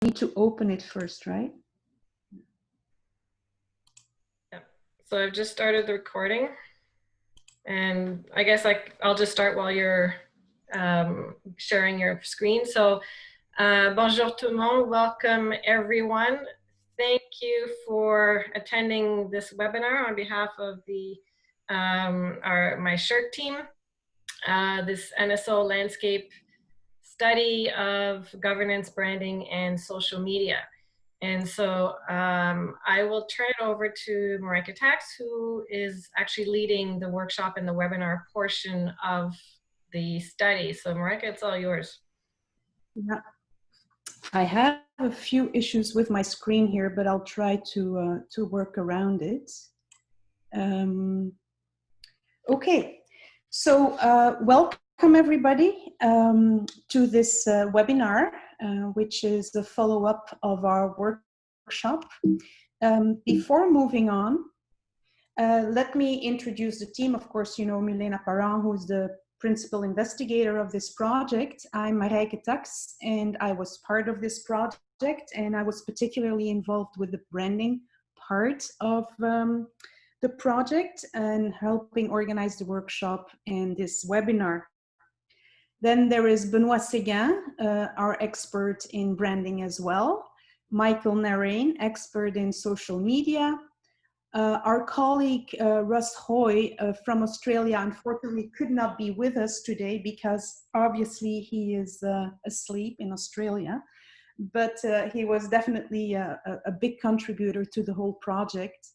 need to open it first, right? Yeah. So I've just started the recording, and I guess I'll just start while you're sharing your screen. So bonjour tout le monde, welcome everyone. Thank you for attending this webinar on behalf of the my SHIRK team, this NSO landscape study of governance, branding, and social media. And so I will turn it over to Marika Tax, who is actually leading the workshop and the webinar portion of the study. So Marika, it's all yours. Yeah. I have a few issues with my screen here, but I'll try to work around it. Okay, so welcome everybody to this webinar, which is the follow-up of our workshop. Before moving on, let me introduce the team. Of course, you know Milena Parent, who's the principal investigator of this project. I'm Marijke Tax, and I was part of this project, and I was particularly involved with the branding part of the project and helping organize the workshop and this webinar. Then there is Benoit Séguin, our expert in branding as well. Michael Narain, expert in social media. Our colleague Russ Hoy from Australia unfortunately could not be with us today because obviously he is asleep in Australia, but he was definitely a big contributor to the whole project.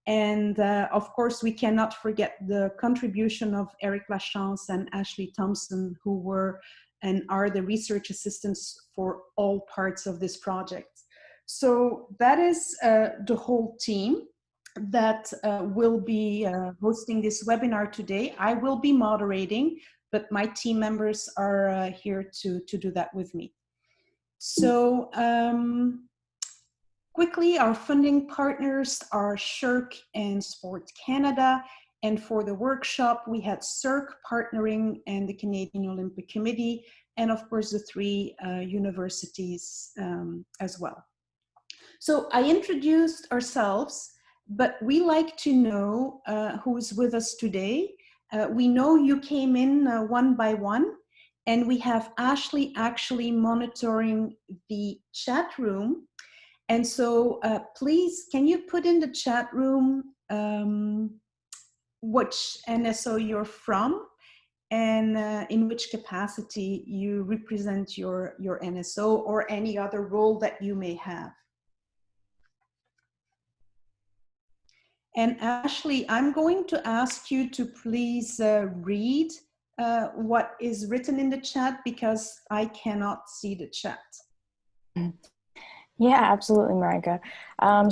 And of course, we cannot forget the contribution of Eric Lachance and Ashley Thompson, who were and are the research assistants for all parts of this project. So that is the whole team that will be hosting this webinar today. I will be moderating, but my team members are here to do that with me. So quickly, our funding partners are SHIRK and Sport Canada. And for the workshop, we had SERC partnering and the Canadian Olympic Committee, and of course the three universities as well. So I introduced ourselves, but we like to know who's with us today. We know you came in one by one, and we have Ashley actually monitoring the chat room. And so please, can you put in the chat room which NSO you're from and in which capacity you represent your NSO or any other role that you may have. And Ashley, I'm going to ask you to please read what is written in the chat because I cannot see the chat. Yeah, absolutely, Marika.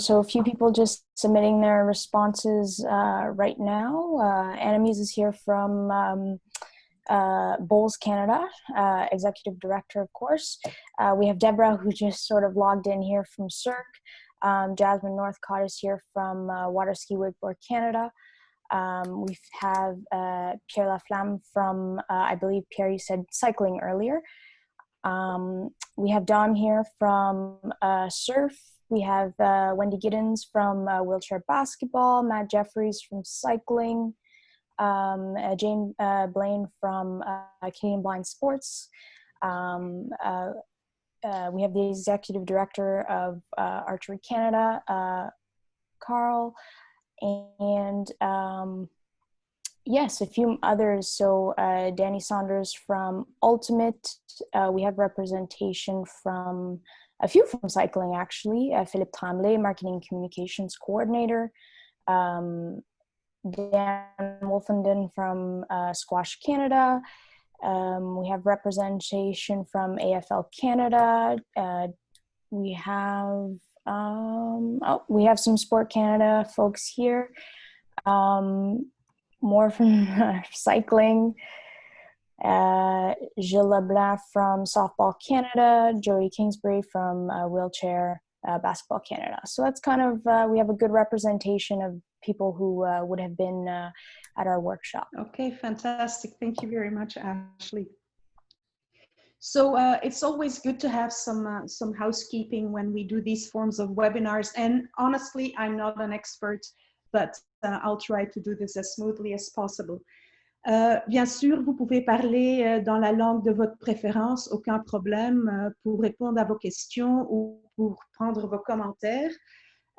So a few people just submitting their responses right now. Annemiese is here from Bowls Canada, Executive Director, of course. We have Deborah, who just sort of logged in here from CERC. Jasmine Northcott is here from Water Ski Wakeboard Canada. We have Pierre Laflamme from, I believe, Pierre, you said cycling earlier. We have Dom here from surf. We have Wendy Giddens from wheelchair basketball, Matt Jeffries from cycling, Jane Blaine from Canadian Blind Sports. We have the Executive Director of Archery Canada, Carl, and yes, a few others. So Danny Saunders from Ultimate. We have representation from a few from cycling, actually. Philippe Tremblay, Marketing Communications Coordinator. Dan Wolfenden from Squash Canada. We have representation from AFL Canada. We have some Sport Canada folks here. More from cycling. Gilles Leblanc from Softball Canada. Jody Kingsbury from Wheelchair Basketball Canada. So that's kind of, we have a good representation of people who would have been at our workshop. Okay, fantastic. Thank you very much, Ashley. So it's always good to have some housekeeping when we do these forms of webinars. And honestly, I'm not an expert, but I'll try to do this as smoothly as possible. Bien sûr, vous pouvez parler dans la langue de votre préférence, aucun problème, pour répondre à vos questions ou pour prendre vos commentaires.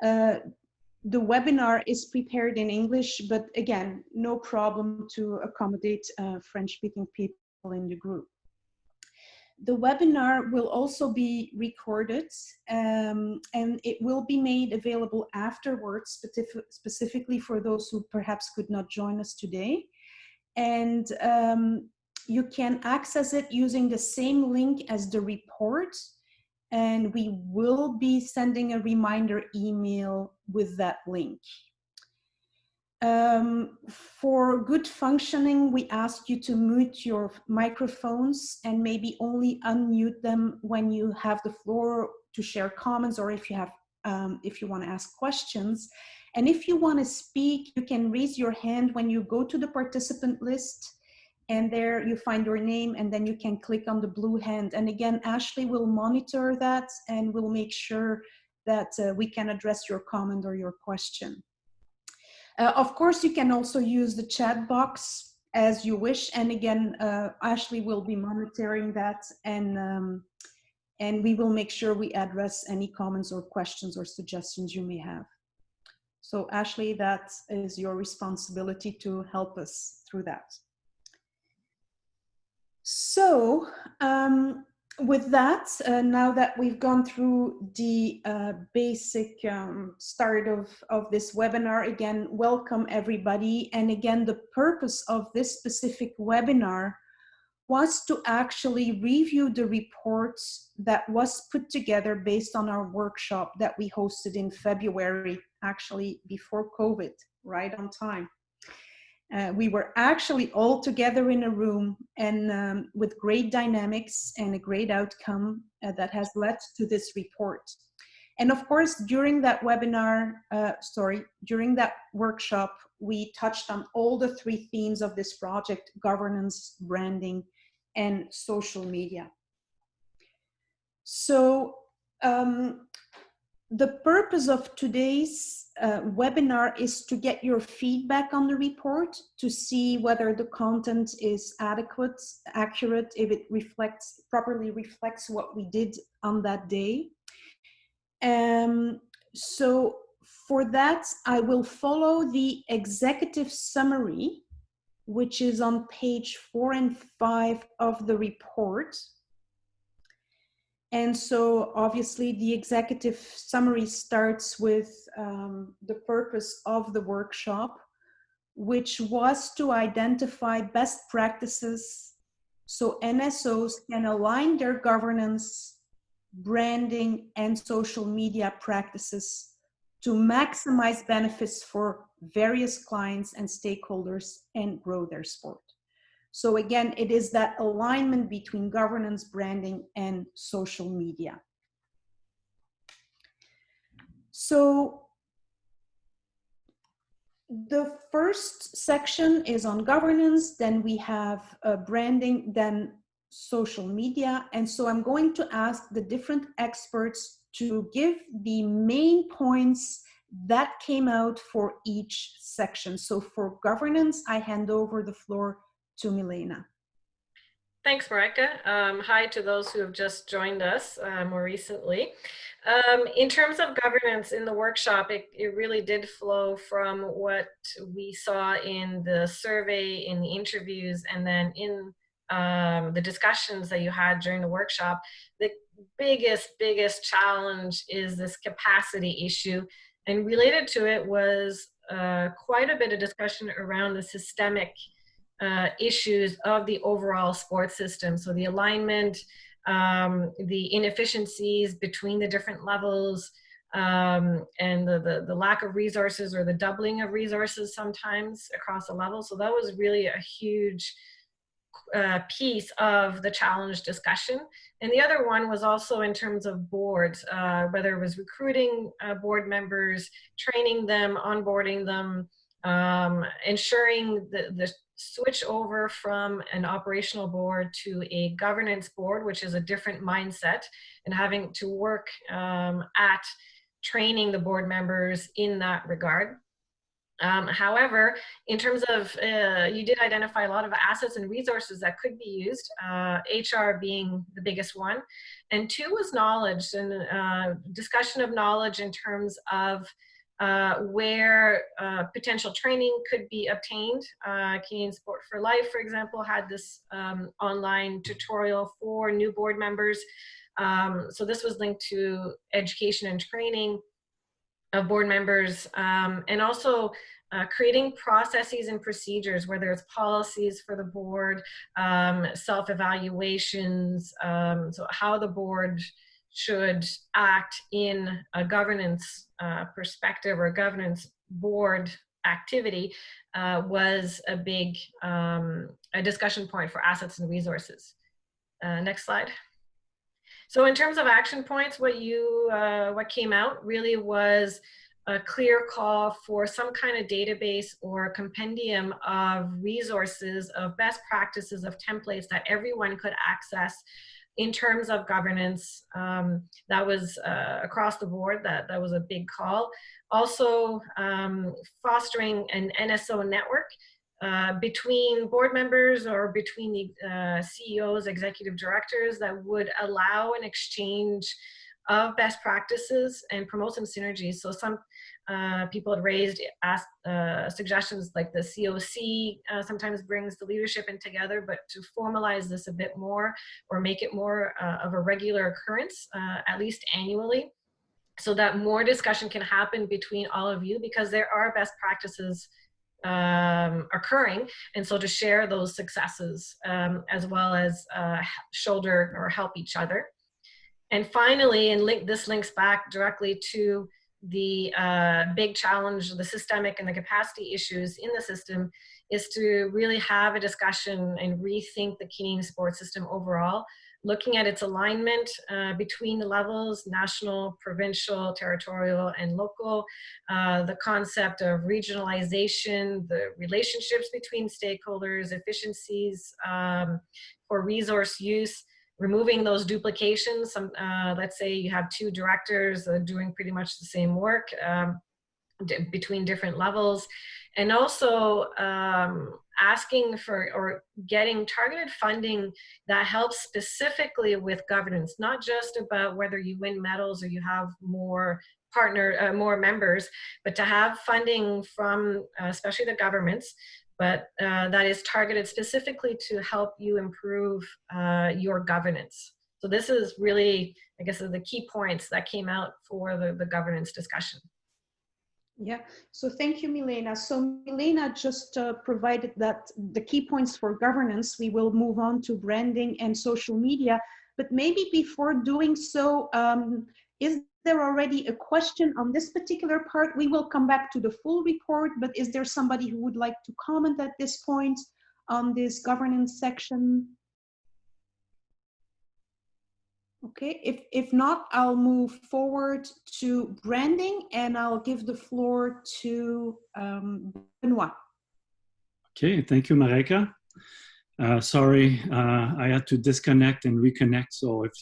The webinar is prepared in English, but again, no problem to accommodate French-speaking people in the group. The webinar will also be recorded and it will be made available afterwards, specifically for those who perhaps could not join us today. And you can access it using the same link as the report. And we will be sending a reminder email with that link. For good functioning, we ask you to mute your microphones and maybe only unmute them when you have the floor to share comments or if you have, if you want to ask questions. And if you want to speak, you can raise your hand when you go to the participant list, and there you find your name, and then you can click on the blue hand. And again, Ashley will monitor that and will make sure that we can address your comment or your question. Of course, you can also use the chat box as you wish. And again, Ashley will be monitoring that, and we will make sure we address any comments or questions or suggestions you may have. So Ashley, that is your responsibility to help us through that. So with that, now that we've gone through the basic start of this webinar, again, welcome everybody. And again, the purpose of this specific webinar was to actually review the report that was put together based on our workshop that we hosted in February, actually before COVID, right on time. We were actually all together in a room, and with great dynamics and a great outcome that has led to this report. And of course, during that webinar, during that workshop, we touched on all the three themes of this project: governance, branding, and social media. So the purpose of today's webinar is to get your feedback on the report, to see whether the content is adequate, accurate, if it properly reflects what we did on that day. So for that, I will follow the executive summary, which is on page 4 and 5 of the report. And so obviously the executive summary starts with the purpose of the workshop, which was to identify best practices so NSOs can align their governance, branding, and social media practices to maximize benefits for various clients and stakeholders and grow their sport. So again, it is that alignment between governance, branding, and social media. So the first section is on governance, then we have branding, then social media. And so I'm going to ask the different experts to give the main points that came out for each section. So for governance, I hand over the floor to Milena. Thanks, Marika. Hi to those who have just joined us more recently. In terms of governance in the workshop, it really did flow from what we saw in the survey, in the interviews, and then in the discussions that you had during the workshop. The biggest challenge is this capacity issue, and related to it was quite a bit of discussion around the systemic issues of the overall sports system. So the alignment, the inefficiencies between the different levels, and the lack of resources or the doubling of resources sometimes across the level. So that was really a huge piece of the challenge discussion. And the other one was also in terms of boards, whether it was recruiting board members, training them, onboarding them, ensuring the switch over from an operational board to a governance board, which is a different mindset, and having to work at training the board members in that regard. However, in terms of, you did identify a lot of assets and resources that could be used, HR being the biggest one. And two was knowledge, and discussion of knowledge in terms of where potential training could be obtained. Canadian Sport for Life, for example, had this online tutorial for new board members. So this was linked to education and training of board members, and also creating processes and procedures, whether it's policies for the board, self-evaluations, so how the board should act in a governance perspective or governance board activity, was a big a discussion point for assets and resources. Next slide. So in terms of action points, what came out really was a clear call for some kind of database or compendium of resources, of best practices, of templates that everyone could access in terms of governance. That was across the board, that was a big call. Also, fostering an NSO network between board members or between the CEOs, executive directors, that would allow an exchange of best practices and promote some synergies. So some people had asked suggestions like the COC sometimes brings the leadership in together, but to formalize this a bit more or make it more of a regular occurrence, at least annually, so that more discussion can happen between all of you, because there are best practices occurring, and so to share those successes as well as shoulder or help each other. And finally, and this links back directly to the big challenge, the systemic and the capacity issues in the system, is to really have a discussion and rethink the Canadian sports system overall, looking at its alignment between the levels, national, provincial, territorial, and local, the concept of regionalization, the relationships between stakeholders, efficiencies for resource use, removing those duplications. Let's say you have two directors doing pretty much the same work between different levels, and also asking for or getting targeted funding that helps specifically with governance, not just about whether you win medals or you have more more members, but to have funding from especially the governments, but that is targeted specifically to help you improve your governance. So this is really, I guess, the key points that came out for the governance discussion. Yeah, so thank you, Milena. So Milena just provided that the key points for governance. We will move on to branding and social media, but maybe before doing so, is there already a question on this particular part? We will come back to the full report, but is there somebody who would like to comment at this point on this governance section? Okay, if not, I'll move forward to branding, and I'll give the floor to Benoit. Okay, thank you, Mareka. Sorry, I had to disconnect and reconnect. So if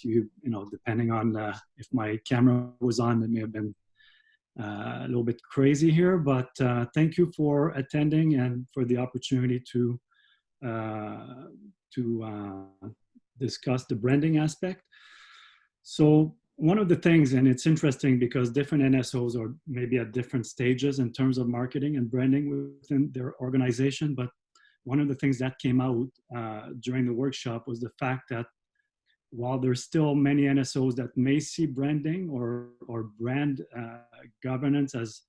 depending on if my camera was on, it may have been a little bit crazy here, but thank you for attending and for the opportunity to discuss the branding aspect. So one of the things, and it's interesting because different NSOs are maybe at different stages in terms of marketing and branding within their organization, but one of the things that came out during the workshop was the fact that while there's still many NSOs that may see branding or brand governance as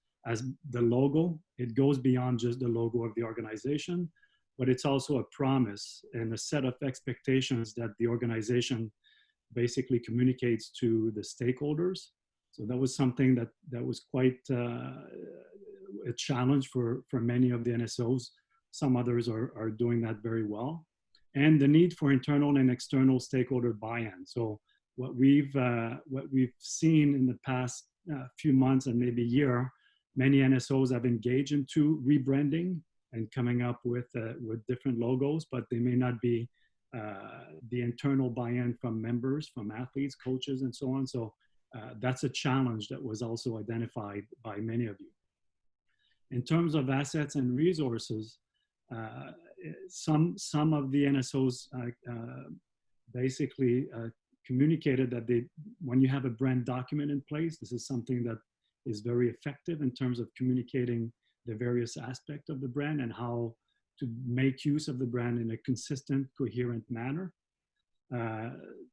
the logo, it goes beyond just the logo of the organization, but it's also a promise and a set of expectations that the organization basically communicates to the stakeholders. So that was something that was quite a challenge for many of the NSOs. Some others are doing that very well. And the need for internal and external stakeholder buy-in. So what we've seen in the past few months and maybe year Many NSOs have engaged into rebranding and coming up with different logos, but they may not be the internal buy-in from members, from athletes, coaches, and so on. So that's a challenge that was also identified by many of you. In terms of assets and resources, some of the NSOs basically communicated that when you have a brand document in place, this is something that is very effective in terms of communicating the various aspects of the brand and how to make use of the brand in a consistent, coherent manner.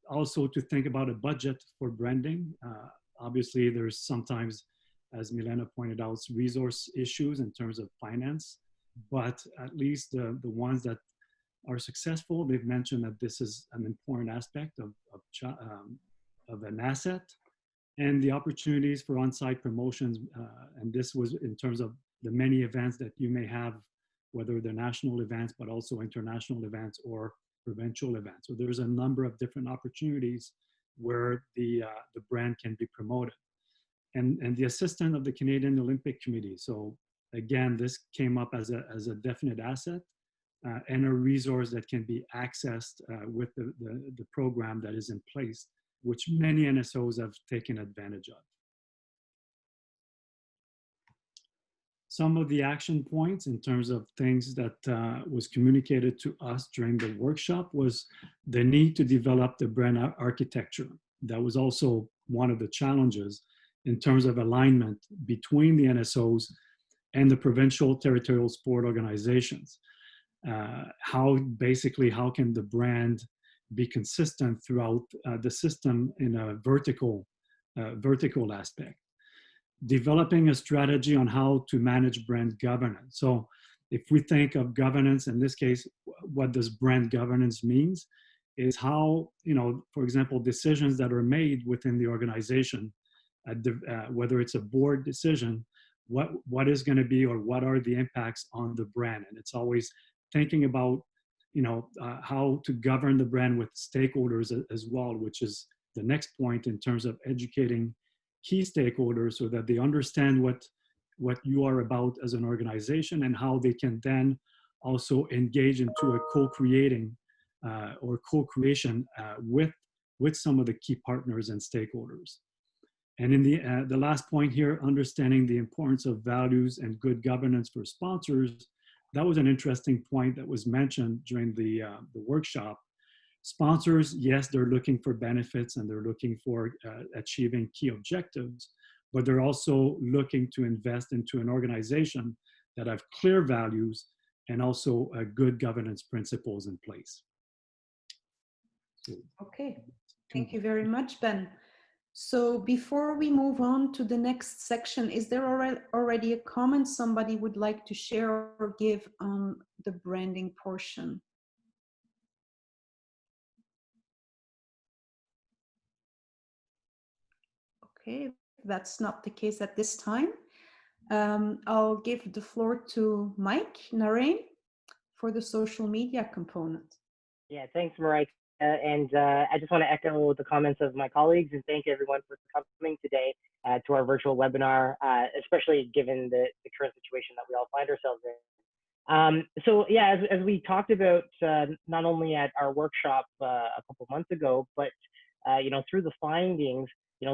Also to think about a budget for branding. Obviously, there's sometimes, as Milena pointed out, resource issues in terms of finance, but at least the ones that are successful, they've mentioned that this is an important aspect of an asset, and the opportunities for on-site promotions. And this was in terms of the many events that you may have, whether they're national events, but also international events or provincial events. So there's a number of different opportunities where the brand can be promoted. And the assistant of the Canadian Olympic Committee. So again, this came up as a definite asset and a resource that can be accessed with the program that is in place, which many NSOs have taken advantage of. Some of the action points in terms of things that was communicated to us during the workshop was the need to develop the brand architecture. That was also one of the challenges in terms of alignment between the NSOs and the provincial territorial sport organizations. How can the brand be consistent throughout the system in a vertical aspect? Developing a strategy on how to manage brand governance. So if we think of governance, in this case, what does brand governance means is how, for example, decisions that are made within the organization, whether it's a board decision, what is going to be or what are the impacts on the brand. And it's always thinking about, how to govern the brand with stakeholders as well, which is the next point in terms of educating key stakeholders so that they understand what you are about as an organization and how they can then also engage into a co-creation with some of the key partners and stakeholders. And in the last point here, understanding the importance of values and good governance for sponsors. That was an interesting point that was mentioned during the workshop. Sponsors, yes, they're looking for benefits and they're looking for achieving key objectives, but they're also looking to invest into an organization that have clear values and also good governance principles in place. Okay, thank you very much, Ben. So before we move on to the next section, is there already a comment somebody would like to share or give on the branding portion? Okay, if that's not the case at this time, I'll give the floor to Mike Narain for the social media component. Yeah, thanks, Mariah. And I just want to echo the comments of my colleagues and thank everyone for coming today to our virtual webinar, especially given the current situation that we all find ourselves in. So yeah, as we talked about not only at our workshop a couple months ago, but through the findings,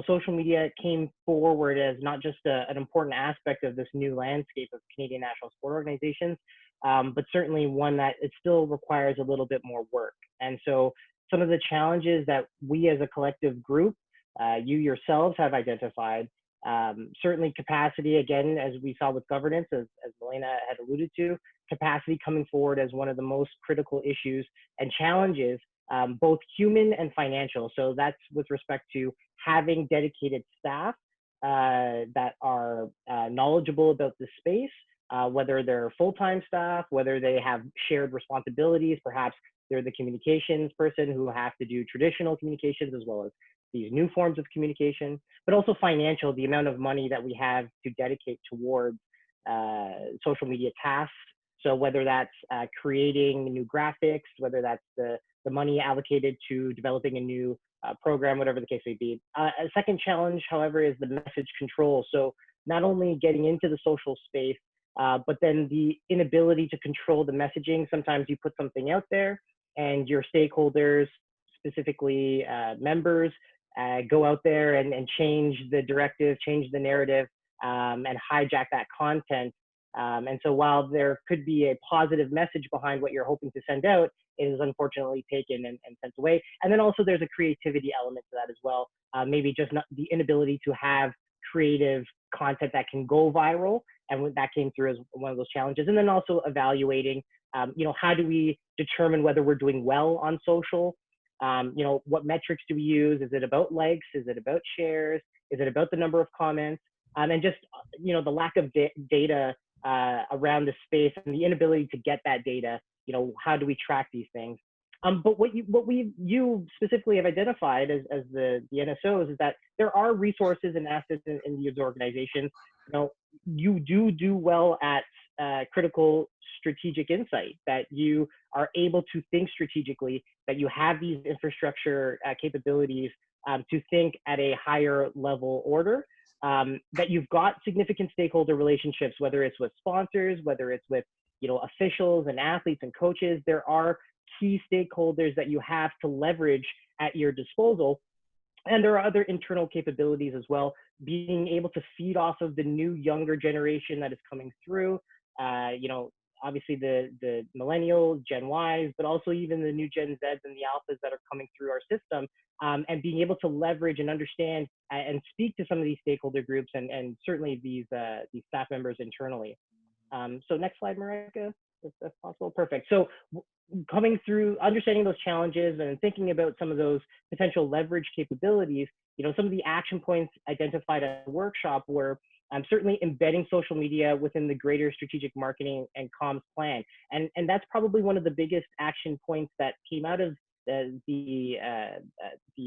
social media came forward as not just an important aspect of this new landscape of Canadian national sport organizations, but certainly one that it still requires a little bit more work. And so some of the challenges that we as a collective group, you yourselves have identified, certainly capacity, again, as we saw with governance, as Milena had alluded to, capacity coming forward as one of the most critical issues and challenges, both human and financial. So that's with respect to having dedicated staff that are knowledgeable about the space, whether they're full-time staff, whether they have shared responsibilities, perhaps they're the communications person who have to do traditional communications as well as these new forms of communication, but also financial, the amount of money that we have to dedicate towards social media tasks. So whether that's creating new graphics, whether that's the money allocated to developing a new program, whatever the case may be. A second challenge, however, is the message control. So not only getting into the social space, but then the inability to control the messaging. Sometimes you put something out there and your stakeholders, specifically members, go out there and change the directive, change the narrative, and hijack that content. And so while there could be a positive message behind what you're hoping to send out, it is unfortunately taken and sent away. And then also there's a creativity element to that as well. Maybe just not the inability to have creative content that can go viral. And that came through as one of those challenges. And then also evaluating, how do we determine whether we're doing well on social? What metrics do we use? Is it about likes? Is it about shares? Is it about the number of comments? And just, the lack of data around the space and the inability to get that data. How do we track these things? But what you specifically have identified as the NSOs is that there are resources and assets in these organizations. You do well at critical strategic insight, that you are able to think strategically, that you have these infrastructure capabilities to think at a higher level order, that you've got significant stakeholder relationships, whether it's with sponsors, whether it's with officials and athletes and coaches. There are key stakeholders that you have to leverage at your disposal. And there are other internal capabilities as well, being able to feed off of the new younger generation that is coming through, obviously the millennials, Gen Ys, but also even the new Gen Zs and the alphas that are coming through our system, and being able to leverage and understand and speak to some of these stakeholder groups and certainly these staff members internally. So next slide, Marika, if that's possible. Perfect. So coming through, understanding those challenges and thinking about some of those potential leverage capabilities, some of the action points identified at the workshop were certainly embedding social media within the greater strategic marketing and comms plan. And that's probably one of the biggest action points that came out of the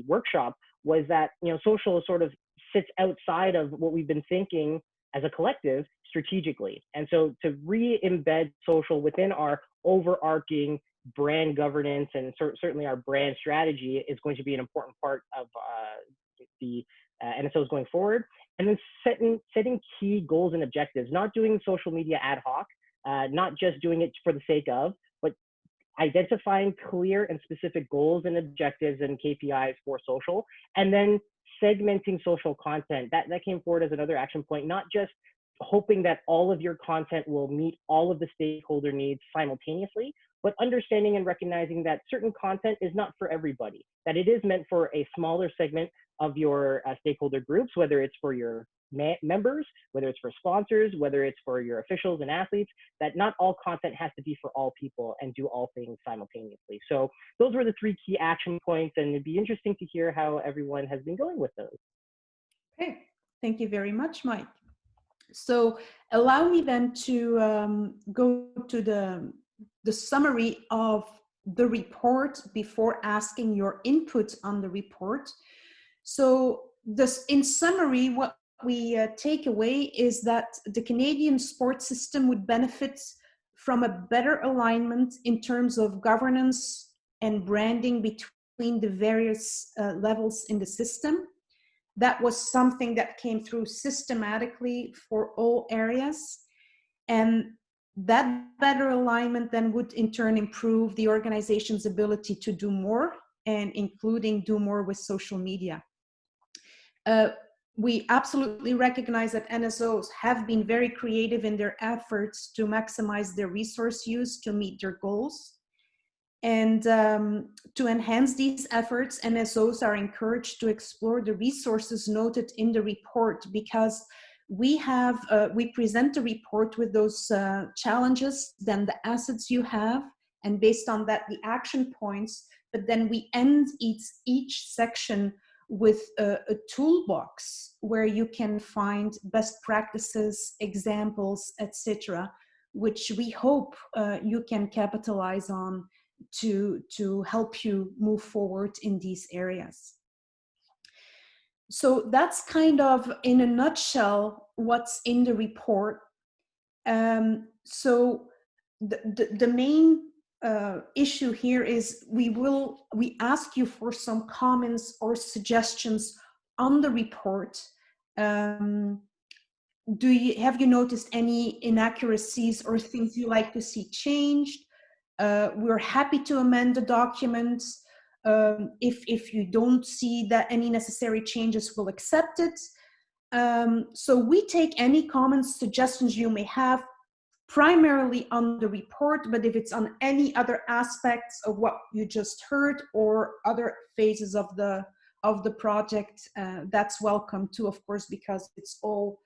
workshop, was that, social sort of sits outside of what we've been thinking as a collective strategically. And so to re-embed social within our overarching brand governance and certainly our brand strategy is going to be an important part of the NSOs going forward. And then setting key goals and objectives, not doing social media ad hoc, not just doing it for the sake of, but identifying clear and specific goals and objectives and KPIs for social, and then segmenting social content. That came forward as another action point, not just hoping that all of your content will meet all of the stakeholder needs simultaneously, but understanding and recognizing that certain content is not for everybody, that it is meant for a smaller segment of your stakeholder groups, whether it's for your members, whether it's for sponsors, whether it's for your officials and athletes, that not all content has to be for all people and do all things simultaneously. So those were the 3 key action points, and it'd be interesting to hear how everyone has been going with those. Okay, thank you very much, Mike. So allow me then to go to the summary of the report before asking your input on the report. So this, in summary, what we take away is that the Canadian sports system would benefit from a better alignment in terms of governance and branding between the various levels in the system. That was something that came through systematically for all areas. And that better alignment then would in turn improve the organization's ability to do more, and including do more with social media. We absolutely recognize that NSOs have been very creative in their efforts to maximize their resource use to meet their goals. And to enhance these efforts, NSOs are encouraged to explore the resources noted in the report, because we present the report with those challenges, then the assets you have, and based on that, the action points, but then we end each section with a toolbox where you can find best practices, examples, etc., which we hope you can capitalize on to help you move forward in these areas. So that's kind of, in a nutshell, what's in the report. So the main issue here is we ask you for some comments or suggestions on the report. have you noticed any inaccuracies or things you like to see changed? We're happy to amend the documents. If you don't see that any necessary changes, we'll accept it. So we take any comments, suggestions you may have, primarily on the report, but if it's on any other aspects of what you just heard or other phases of the project, that's welcome too, of course, because it's all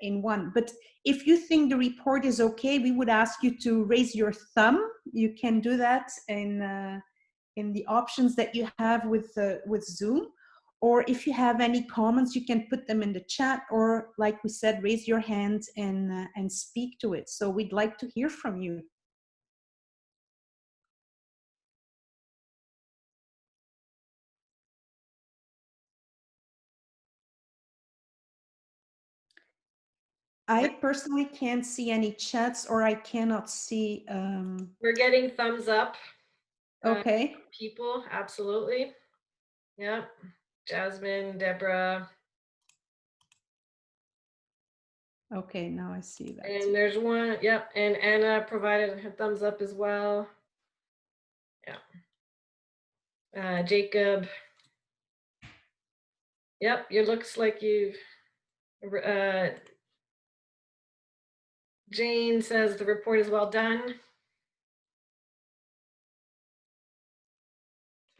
in one. But if you think the report is okay, we would ask you to raise your thumb. You can do that in the options that you have with Zoom. Or if you have any comments, you can put them in the chat, or like we said, raise your hand and speak to it. So we'd like to hear from you. I personally can't see any chats, or I cannot see. We're getting thumbs up. Okay. People, absolutely. Yeah. Jasmine, Deborah. Okay, now I see that. And there's one, yep, and Anna provided a thumbs up as well. Yeah. Jacob. Yep, it looks like you've, Jane says the report is well done.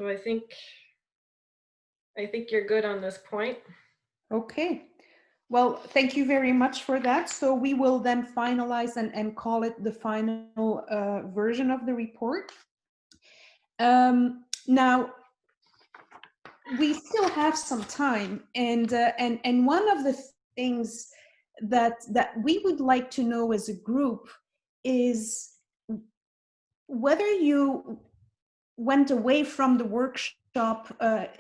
So I think you're good on this point. Okay. Well, thank you very much for that. So we will then finalize and call it the final version of the report. Now, we still have some time, and one of the things that we would like to know as a group is whether you went away from the workshop,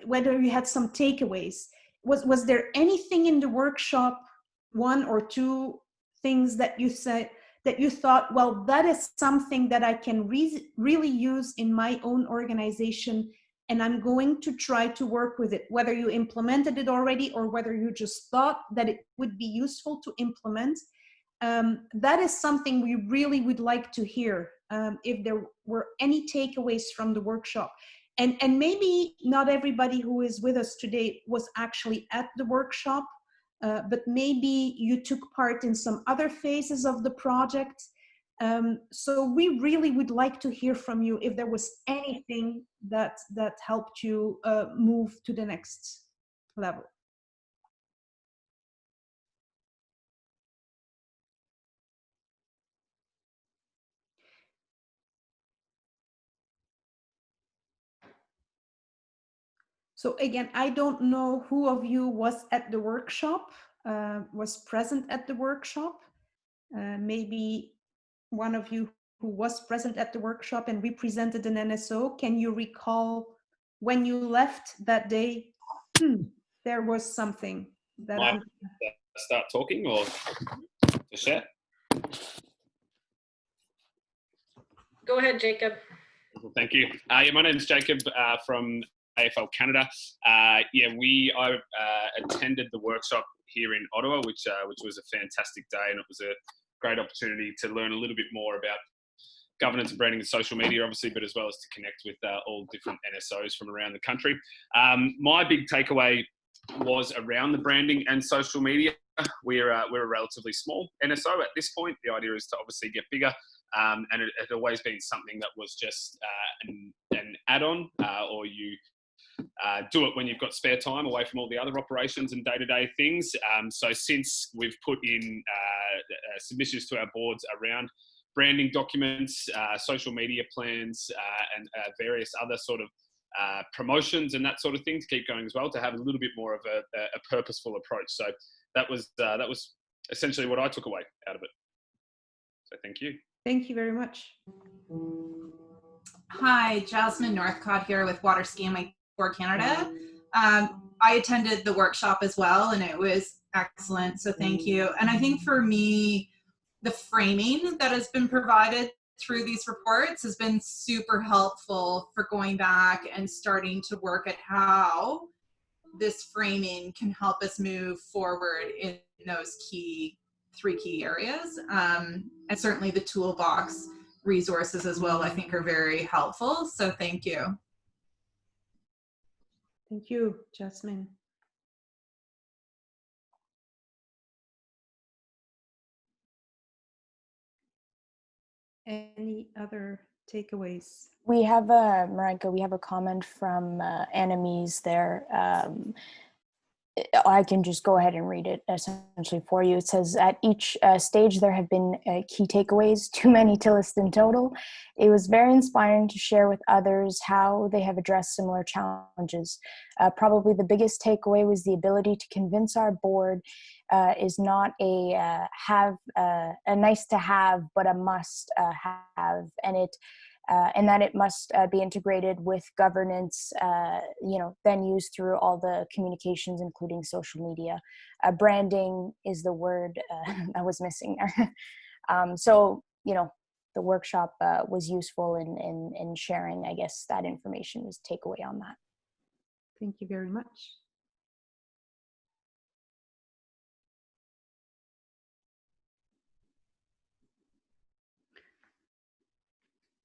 whether you had some takeaways. Was there anything in the workshop, one or two things that you said that you thought, well, that is something that I can really use in my own organization, and I'm going to try to work with it, whether you implemented it already or whether you just thought that it would be useful to implement? That is something we really would like to hear, if there were any takeaways from the workshop. And maybe not everybody who is with us today was actually at the workshop, but maybe you took part in some other phases of the project. So we really would like to hear from you if there was anything that helped you move to the next level. So again, I don't know who of you was at the workshop, was present at the workshop. Maybe one of you who was present at the workshop and represented an NSO. Can you recall when you left that day? There was something that Might start talking or to share? Go ahead, Jacob. Thank you. Yeah, my name is Jacob from AFL Canada. I attended the workshop here in Ottawa, which was a fantastic day, and it was a great opportunity to learn a little bit more about governance and branding and social media, obviously, but as well as to connect with all different NSOs from around the country. My big takeaway was around the branding and social media. We're a relatively small NSO at this point. The idea is to obviously get bigger. And it had always been something that was just an add-on, or you do it when you've got spare time away from all the other operations and day-to-day things. So since we've put in submissions to our boards around branding documents, social media plans, and various other sort of promotions and that sort of thing to keep going as well, to have a little bit more of a purposeful approach. So that was essentially what I took away out of it. So thank you. Thank you very much. Hi, Jasmine Northcott here with Water Skiing for Canada. I attended the workshop as well, and it was excellent, so thank you. And I think for me, the framing that has been provided through these reports has been super helpful for going back and starting to work at how this framing can help us move forward in those key three key areas. And certainly the toolbox resources as well, I think, are very helpful. So thank you. Thank you, Jasmine. Any other takeaways? We have Marijke, we have a comment from Annamies there. I can just go ahead and read it essentially for you. It says, at each stage, there have been key takeaways, too many to list in total. It was very inspiring to share with others how they have addressed similar challenges. Probably the biggest takeaway was the ability to convince our board is not a nice to have, but a must have. And that it must be integrated with governance, then used through all the communications, including social media. Branding is the word that was missing there. So, the workshop was useful in sharing, I guess, that information was takeaway on that. Thank you very much.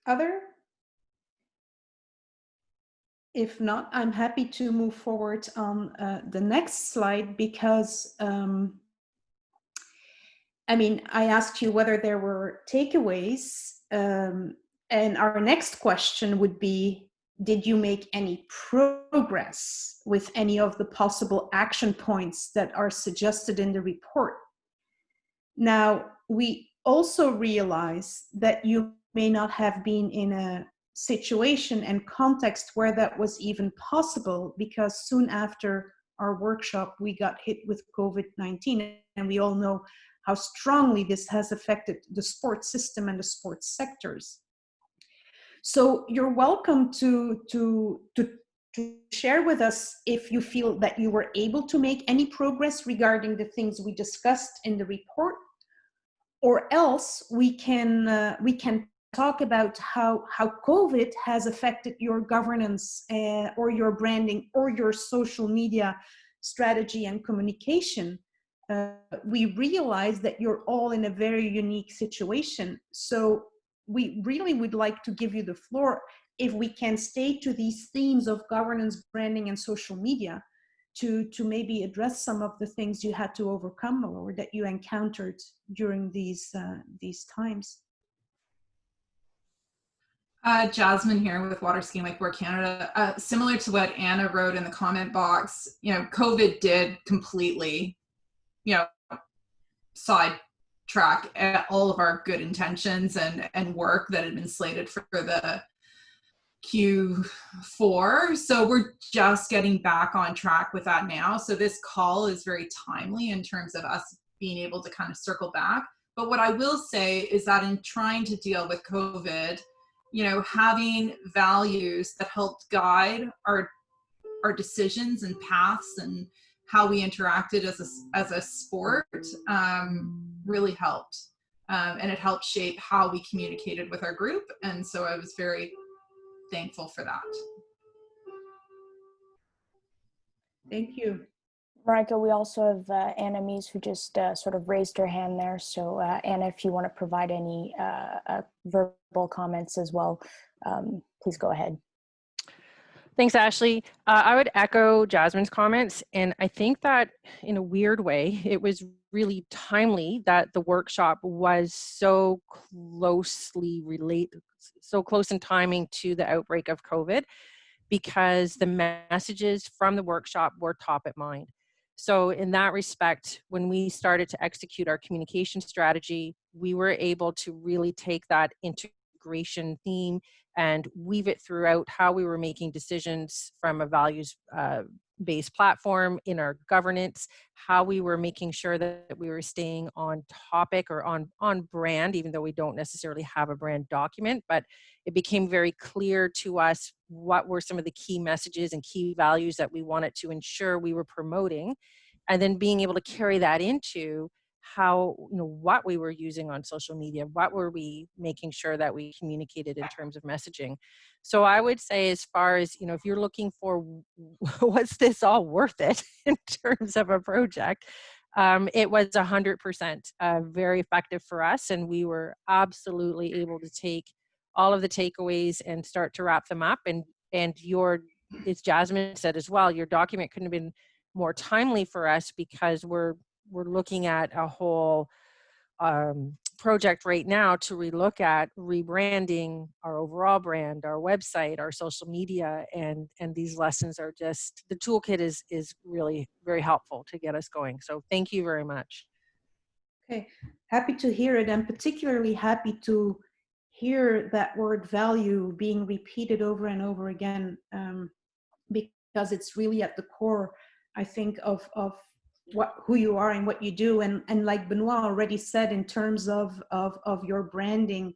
Other? If not, I'm happy to move forward on the next slide because, I asked you whether there were takeaways, and our next question would be, did you make any progress with any of the possible action points that are suggested in the report? Now, we also realize that you may not have been in a situation and context where that was even possible, because soon after our workshop, we got hit with COVID-19, and we all know how strongly this has affected the sports system and the sports sectors. So you're welcome to share with us if you feel that you were able to make any progress regarding the things we discussed in the report, or else we can talk about how COVID has affected your governance or your branding or your social media strategy and communication. We realize that you're all in a very unique situation. So we really would like to give you the floor if we can stay to these themes of governance, branding, and social media to maybe address some of the things you had to overcome or that you encountered during these times. Jasmine here with Water Skiing Lake Board Canada. Similar to what Anna wrote in the comment box, COVID did completely, sidetrack all of our good intentions and work that had been slated for the Q4. So we're just getting back on track with that now. So this call is very timely in terms of us being able to kind of circle back. But what I will say is that in trying to deal with COVID, having values that helped guide our decisions and paths and how we interacted as a sport really helped. And it helped shape how we communicated with our group. And so I was very thankful for that. Thank you. Marijke, we also have Anna Mies, who just sort of raised her hand there. So Anna, if you want to provide any verbal comments as well, please go ahead. Thanks, Ashley. I would echo Jasmine's comments, and I think that in a weird way, it was really timely that the workshop was so closely related, so close in timing to the outbreak of COVID, because the messages from the workshop were top of mind. So in that respect, when we started to execute our communication strategy, we were able to really take that integration theme and weave it throughout how we were making decisions from a values-based platform in our governance, how we were making sure that we were staying on topic or on brand, even though we don't necessarily have a brand document, but it became very clear to us what were some of the key messages and key values that we wanted to ensure we were promoting, and then being able to carry that into how, what we were using on social media, what were we making sure that we communicated in terms of messaging. So I would say, as far as, if you're looking for what's this all worth it in terms of a project, it was 100% very effective for us, and we were absolutely able to take all of the takeaways and start to wrap them up. And as Jasmine said as well, your document couldn't have been more timely for us, because we're looking at a whole project right now to relook at rebranding our overall brand, our website, our social media, and these lessons are just, the toolkit is really very helpful to get us going. So thank you very much. Okay, happy to hear it, and particularly happy to hear that word value being repeated over and over again, because it's really at the core, I think, of who you are and what you do. And like Benoit already said, in terms of your branding,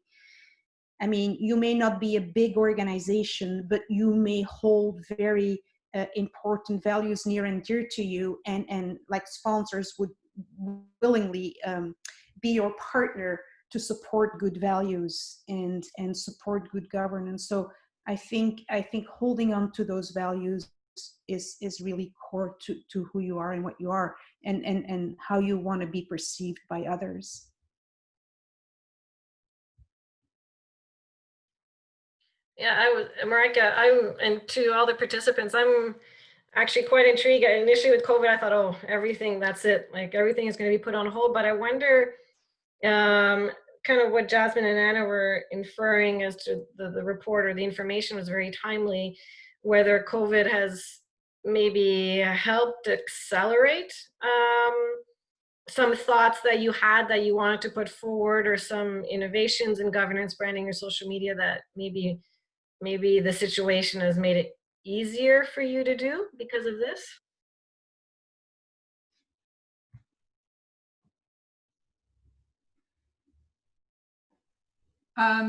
I mean, you may not be a big organization, but you may hold very important values near and dear to you, and like sponsors would willingly be your partner to support good values and support good governance. So I think holding on to those values is really core to who you are and what you are, and how you want to be perceived by others. Yeah, Marika, and to all the participants, I'm actually quite intrigued. Initially with COVID, I thought, oh, everything, that's it. Like everything is going to be put on hold. But I wonder kind of what Jasmine and Anna were inferring as to the report, or the information was very timely, whether COVID has maybe helped accelerate some thoughts that you had that you wanted to put forward, or some innovations in governance, branding, or social media that maybe the situation has made it easier for you to do because of this?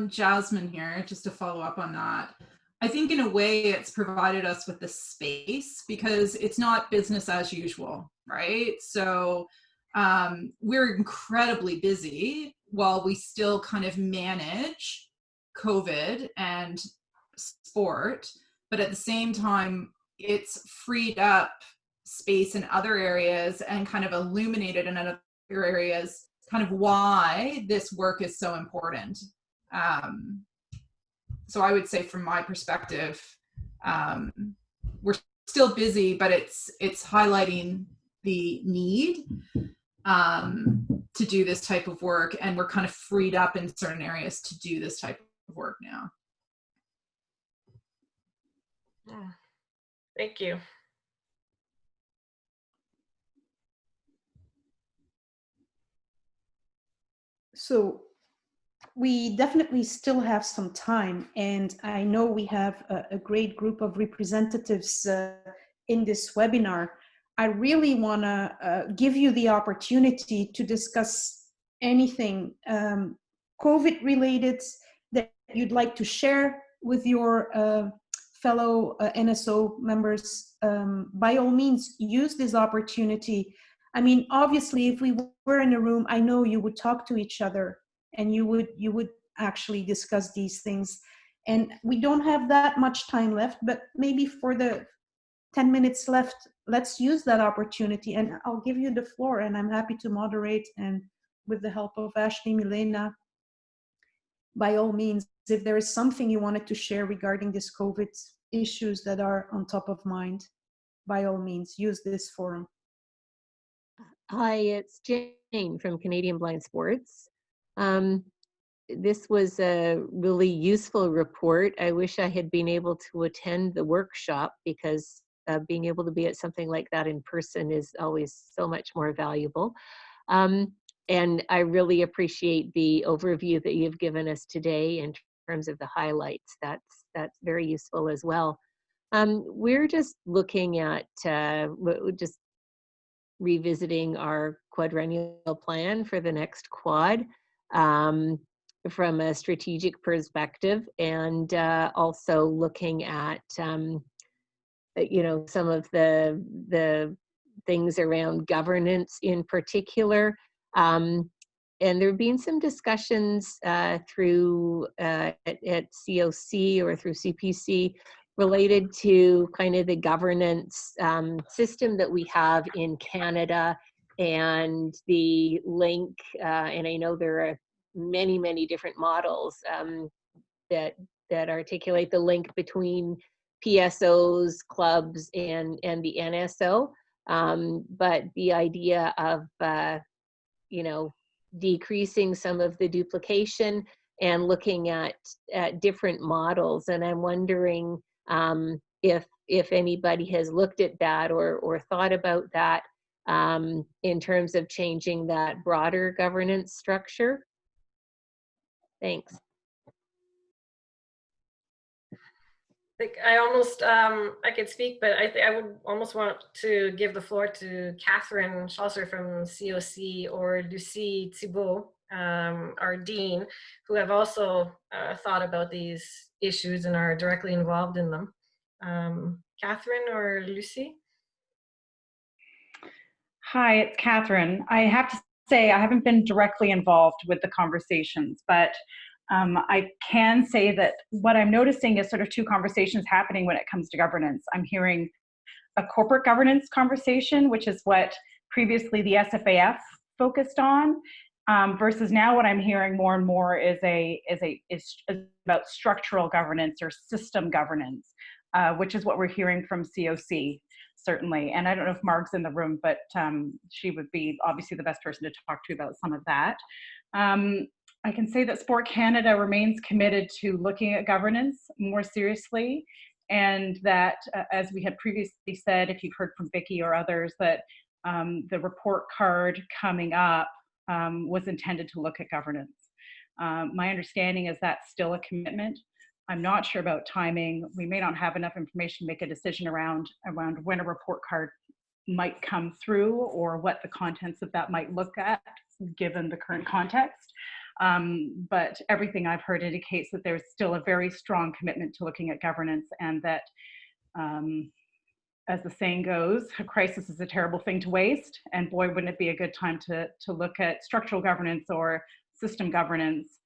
Jasmine here, just to follow up on that. I think in a way it's provided us with the space, because it's not business as usual, right? So we're incredibly busy while we still kind of manage COVID and sport, but at the same time, it's freed up space in other areas and kind of illuminated in other areas kind of why this work is so important. So I would say from my perspective, we're still busy, but it's highlighting the need to do this type of work, and we're kind of freed up in certain areas to do this type of work now. Yeah. Thank you. So we definitely still have some time, and I know we have a great group of representatives in this webinar. I really want to give you the opportunity to discuss anything COVID related that you'd like to share with your fellow NSO members. By all means, use this opportunity. I mean, obviously, if we were in a room, I know you would talk to each other, and you would actually discuss these things. And we don't have that much time left, but maybe for the 10 minutes left, let's use that opportunity. And I'll give you the floor, and I'm happy to moderate, and with the help of Ashley, Milena, by all means, if there is something you wanted to share regarding this COVID issues that are on top of mind, by all means, use this forum. Hi, it's Jane from Canadian Blind Sports. This was a really useful report. I wish I had been able to attend the workshop, because being able to be at something like that in person is always so much more valuable. And I really appreciate the overview that you've given us today in terms of the highlights. That's very useful as well. We're just looking at just revisiting our quadrennial plan for the next quad from a strategic perspective, and also looking at you know, some of the things around governance in particular. And there have been some discussions through at COC or through CPC related to kind of the governance system that we have in Canada and the link, and I know there are many, many different models that articulate the link between PSOs, clubs, and the NSO. But the idea of decreasing some of the duplication and looking at different models, and I'm wondering if anybody has looked at that or thought about that in terms of changing that broader governance structure. Thanks. I almost, I could speak, but I think I would almost want to give the floor to Catherine Schlosser from COC or Lucie Thibault, our dean, who have also thought about these issues and are directly involved in them. Catherine or Lucie? Hi, it's Catherine. I have to say I haven't been directly involved with the conversations, but I can say that what I'm noticing is sort of two conversations happening when it comes to governance. I'm hearing a corporate governance conversation, which is what previously the SFAF focused on, versus now what I'm hearing more and more is about structural governance or system governance, which is what we're hearing from COC, certainly. And I don't know if Marg's in the room, but she would be obviously the best person to talk to about some of that. I can say that Sport Canada remains committed to looking at governance more seriously, and that, as we had previously said, if you've heard from Vicky or others, that the report card coming up was intended to look at governance. My understanding is that's still a commitment. I'm not sure about timing. We may not have enough information to make a decision around when a report card might come through or what the contents of that might look at given the current context. But everything I've heard indicates that there's still a very strong commitment to looking at governance, and that, as the saying goes, a crisis is a terrible thing to waste, and boy, wouldn't it be a good time to look at structural governance or system governance.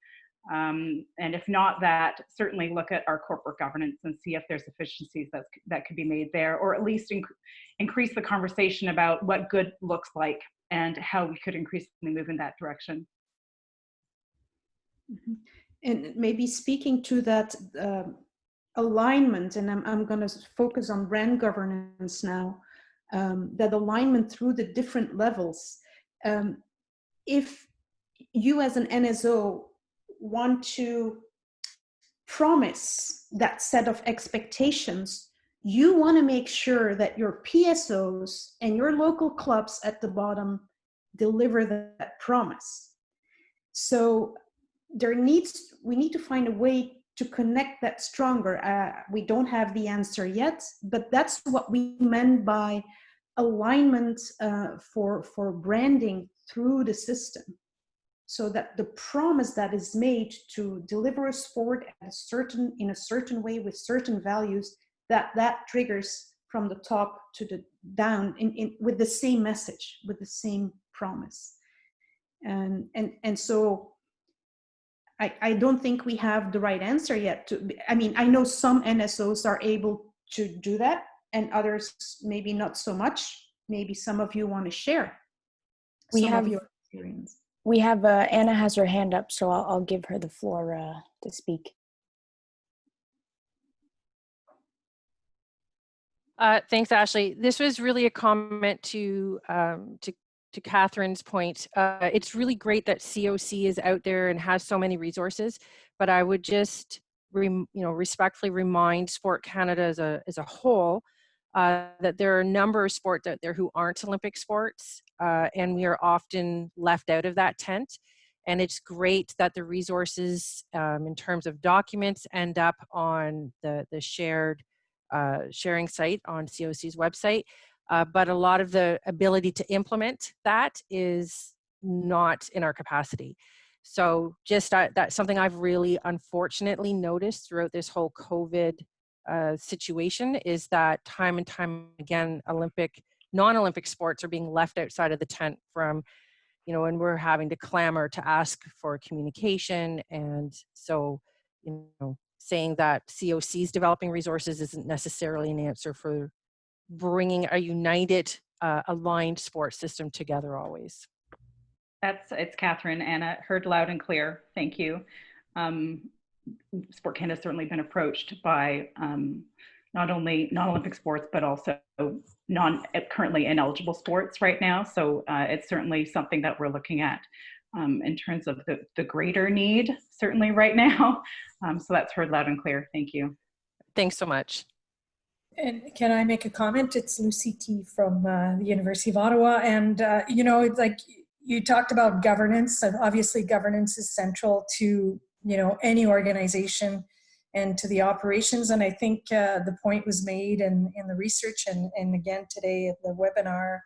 And if not that, certainly look at our corporate governance and see if there's efficiencies that could be made there, or at least increase the conversation about what good looks like and how we could increasingly move in that direction. Mm-hmm. And maybe speaking to that alignment, and I'm going to focus on brand governance now, that alignment through the different levels. If you as an NSO want to promise that set of expectations, you want to make sure that your PSOs and your local clubs at the bottom deliver that promise. So we need to find a way to connect that stronger. We don't have the answer yet, but that's what we meant by alignment for branding through the system, so that the promise that is made to deliver a sport in a certain way with certain values, that triggers from the top to the down with the same message, with the same promise. And so I don't think we have the right answer yet. I mean, I know some NSOs are able to do that, and others maybe not so much. Maybe some of you want to share some of your experience. We have Anna has her hand up, so I'll give her the floor to speak. Thanks, Ashley. This was really a comment to Catherine's point. It's really great that COC is out there and has so many resources, but I would just respectfully remind Sport Canada as a whole that there are a number of sports out there who aren't Olympic sports, and we are often left out of that tent. And it's great that the resources in terms of documents end up on the sharing site on COC's website. But a lot of the ability to implement that is not in our capacity. So just that's something I've really unfortunately noticed throughout this whole COVID situation, is that time and time again, non-Olympic sports are being left outside of the tent from, and we're having to clamor to ask for communication. And so, saying that COC's developing resources isn't necessarily an answer for bringing a united aligned sports system together always. It's Catherine, and heard loud and clear. Thank you. Sport Canada has certainly been approached by not only non-Olympic sports, but also currently ineligible sports right now. So it's certainly something that we're looking at in terms of the greater need, certainly right now. So that's heard loud and clear. Thank you. Thanks so much. And can I make a comment? It's Lucy T from the University of Ottawa. And, you know, it's like you talked about governance. And obviously, governance is central to, you know, any organization and to the operations. And I think the point was made in the research and again today at the webinar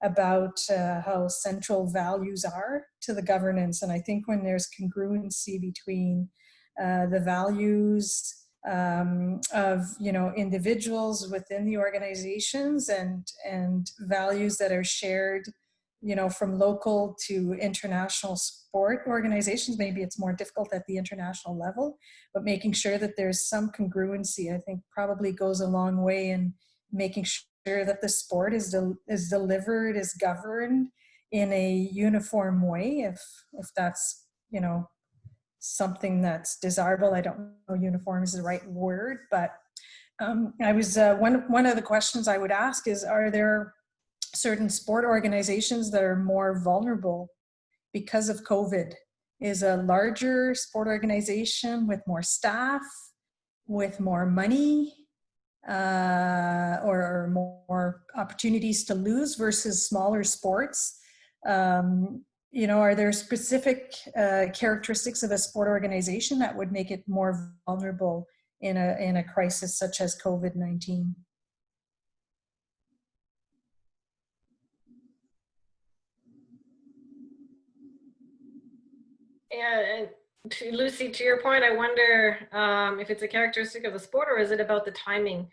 about how central values are to the governance. And I think when there's congruency between the values of, you know, individuals within the organizations and values that are shared, you know, from local to international sport organizations. Maybe it's more difficult at the international level, but making sure that there's some congruency, I think probably goes a long way in making sure that the sport is delivered, is governed in a uniform way, if that's, you know, something that's desirable. I don't know uniform is the right word, but I was one of the questions I would ask is, are there certain sport organizations that are more vulnerable because of COVID? Is a larger sport organization with more staff, with more money, or more opportunities to lose versus smaller sports? You know, are there specific characteristics of a sport organization that would make it more vulnerable in a crisis such as COVID-19? Yeah, and Lucy, to your point, I wonder if it's a characteristic of the sport, or is it about the timing,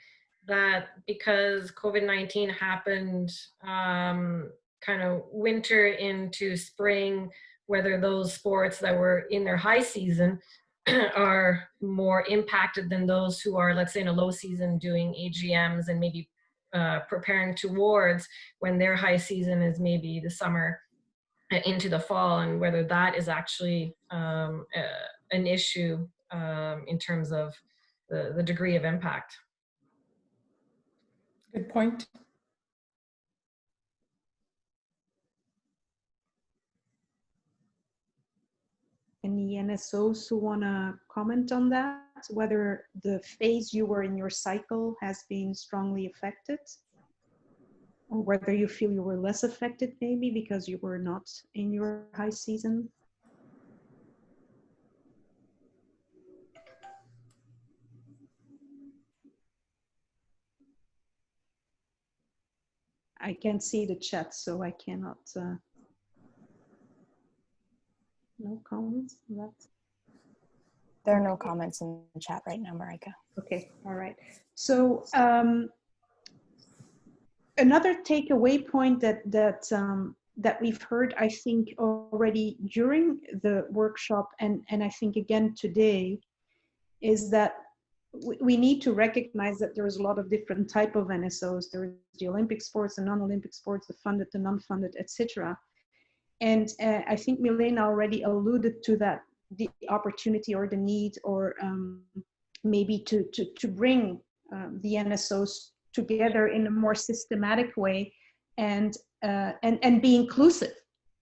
that because COVID-19 happened kind of winter into spring, whether those sports that were in their high season are more impacted than those who are, let's say, in a low season doing AGMs and maybe preparing towards when their high season is maybe the summer into the fall, and whether that is actually an issue in terms of the degree of impact. Good point. Any NSOs who want to comment on that, whether the phase you were in your cycle has been strongly affected, or whether you feel you were less affected maybe because you were not in your high season? I can't see the chat, so I cannot. No comments on that? There are no comments in the chat right now, Marika. Okay, all right. So another takeaway point that we've heard, I think, already during the workshop, and I think again today, is that we need to recognize that there's a lot of different type of NSOs. There's the Olympic sports, the non-Olympic sports, the funded, the non-funded, etc. And I think Milena already alluded to that, the opportunity or the need, or maybe to bring the NSOs together in a more systematic way and be inclusive,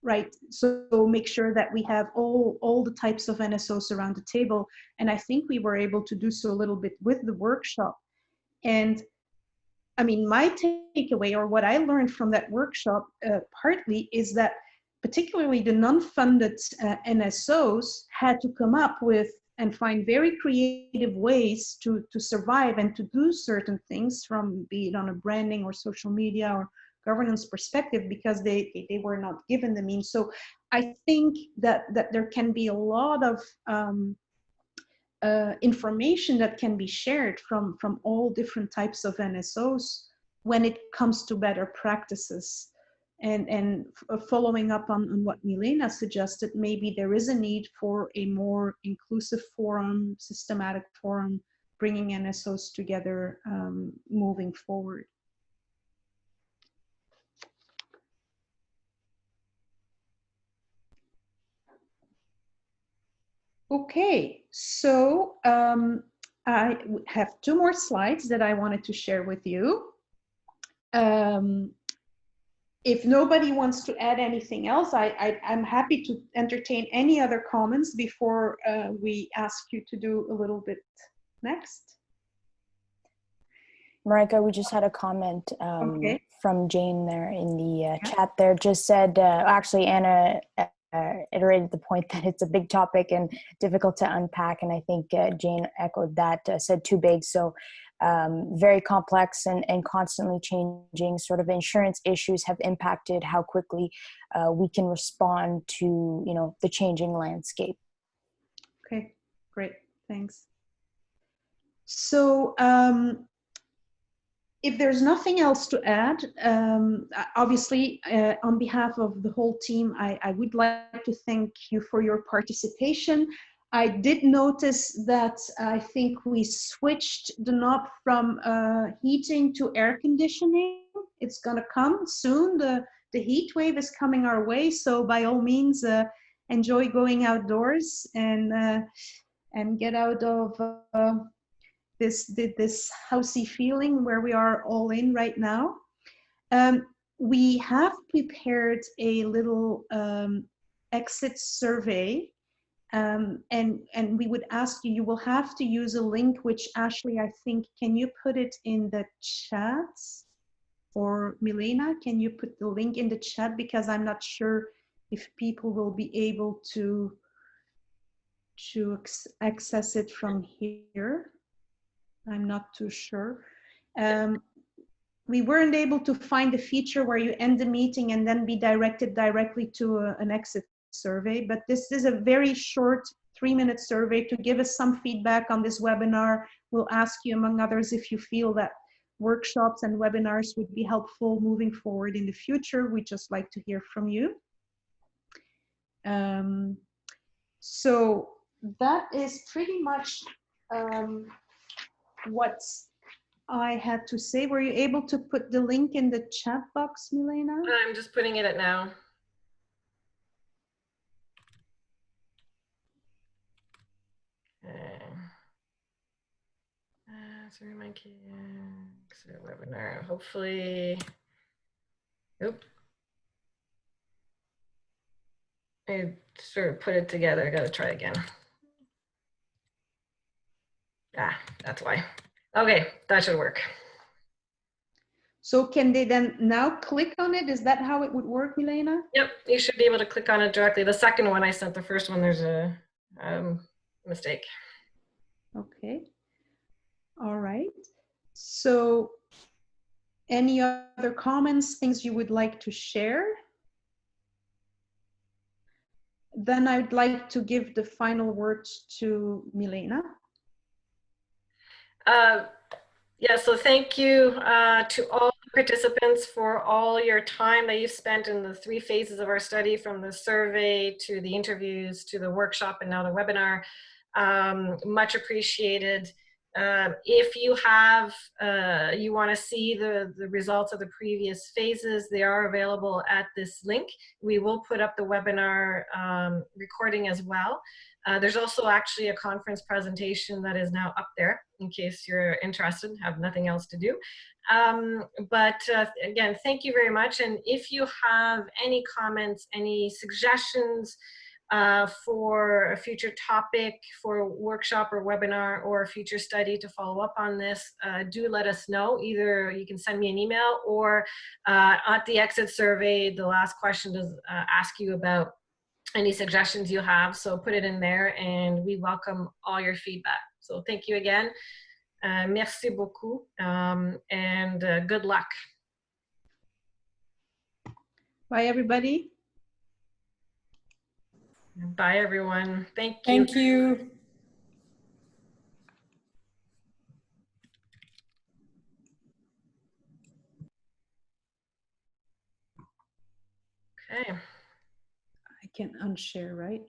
right? So make sure that we have all the types of NSOs around the table. And I think we were able to do so a little bit with the workshop. And I mean, my takeaway, or what I learned from that workshop partly, is that particularly the non-funded NSOs had to come up with and find very creative ways to survive and to do certain things, from be it on a branding or social media or governance perspective, because they were not given the means. So I think that there can be a lot of information that can be shared from all different types of NSOs when it comes to better practices. And following up on what Milena suggested, maybe there is a need for a more inclusive forum, systematic forum, bringing NSOs together moving forward. Okay, so I have two more slides that I wanted to share with you. If nobody wants to add anything else, I'm happy to entertain any other comments before we ask you to do a little bit next. Marika, we just had a comment Okay. from Jane there in the chat there. Just said, actually, Anna iterated the point that it's a big topic and difficult to unpack. And I think Jane echoed that, said too big. So very complex and constantly changing sort of insurance issues have impacted how quickly we can respond to, you know, the changing landscape. Okay, great, thanks. So if there's nothing else to add, obviously on behalf of the whole team, I would like to thank you for your participation. I did notice that I think we switched the knob from heating to air conditioning. It's gonna come soon. The heat wave is coming our way, so by all means, enjoy going outdoors and get out of this housey feeling where we are all in right now. We have prepared a little exit survey, and we would ask you, you will have to use a link, which Ashley, I think, can you put it in the chat? Or Milena, can you put the link in the chat? Because I'm not sure if people will be able to access it from here. I'm not too sure. We weren't able to find a feature where you end the meeting and then be directed directly to an exit survey, but this is a very short 3-minute survey to give us some feedback on this webinar. We'll ask you, among others, if you feel that workshops and webinars would be helpful moving forward in the future. We'd just like to hear from you. So that is pretty much what I had to say. Were you able to put the link in the chat box, Milena? I'm just putting it now. Okay. Sorry, my kids. Webinar. Hopefully. Oop. I sort of put it together. I gotta try again. Ah, that's why. Okay, that should work. So can they then now click on it? Is that how it would work, Milena? Yep, you should be able to click on it directly. The second one I sent, the first one, there's a mistake. Okay. All right. So any other comments, things you would like to share? Then I'd like to give the final words to Milena. Yeah, so thank you to all participants for all your time that you've spent in the 3 phases of our study, from the survey to the interviews to the workshop and now the webinar. Much appreciated. If you have, you want to see the results of the previous phases, they are available at this link. We will put up the webinar recording as well. There's also actually a conference presentation that is now up there in case you're interested, have nothing else to do. But again, thank you very much. And if you have any comments, any suggestions for a future topic, for a workshop or webinar or a future study to follow up on this, do let us know. Either you can send me an email, or at the exit survey, the last question does ask you about any suggestions you have, so put it in there, and we welcome all your feedback. So thank you again. Merci beaucoup, and good luck. Bye, everybody. Bye, everyone. Thank you. Thank you. Okay. I can unshare, right?